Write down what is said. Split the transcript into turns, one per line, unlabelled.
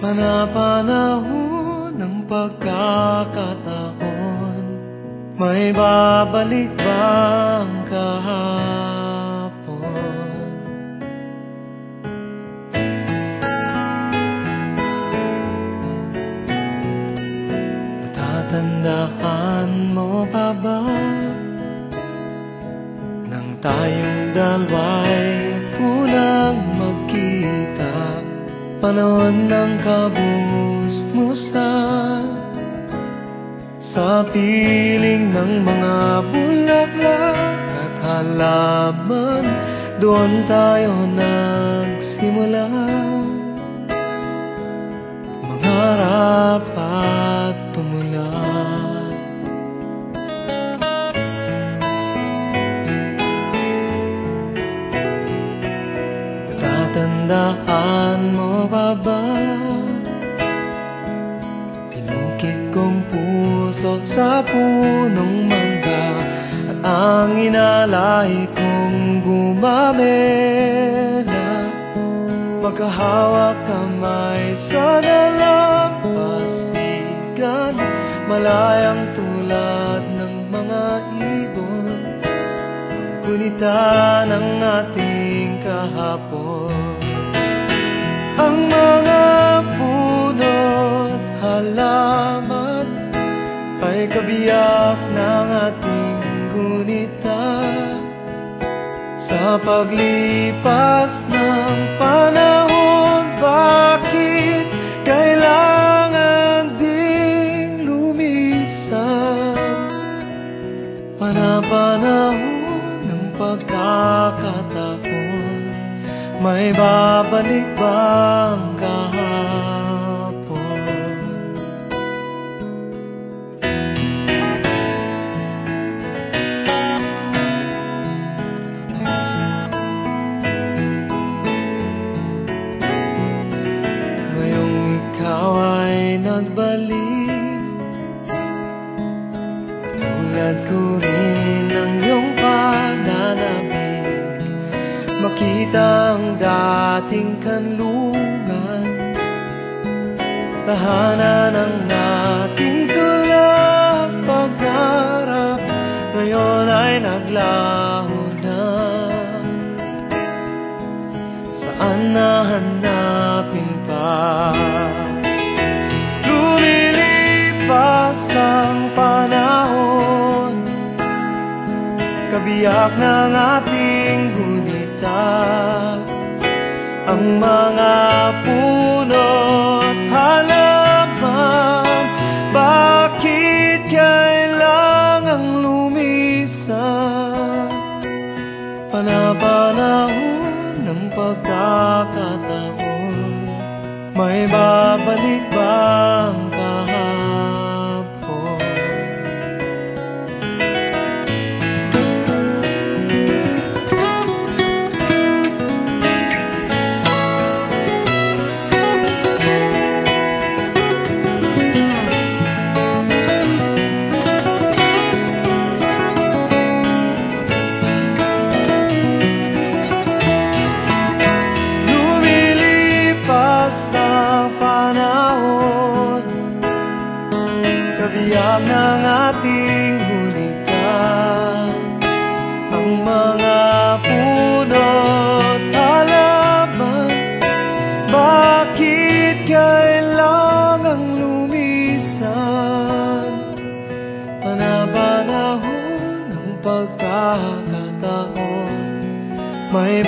Panapanahon ng pagkakataon, may babalik bang kahapon? Natatandaan mo pa ba nang tayong dalawa'y unang magkita? Panahon ng kabusmusan, sa piling ng mga bulaklak at halaman, doon tayo nagsimula mangarap at tumulad. Natatandaan mo ba ba? Pinukit kong puso sa punong mangga, at ang inalay kong gumamela. Magkahawak kamay sa dalampasigan, malayang tulad ng mga ibon, ang kunita ng ating kahapon. Ang mga puno't halaman ay kabiyak ng ating gunita. Sa paglipas ng panahon, bakit kailangan ding lumisan? Panapanahon ng pagkakataon, may babalik bang kahapon? Ngayong ikaw ay nagbalik, tulad ko rin ng iyong pananabik, makita ang dating kanlungan, tahanan ng ating tulad pagharap, ngayon ay naglaho na. Saan nahanapin pa? Lumilipas ang panahon, kabiyak ng ating gunita. Ang mga puno't halaman, bakit kailangang lumisan? Panapanahon ng pagkakataon, may babalik bang kahapon? Sa panahon, kabiyak ng ating gunita. Ang mga puno't halaman, bakit kailangang lumisan? Panapanahon ng pagkakataon, may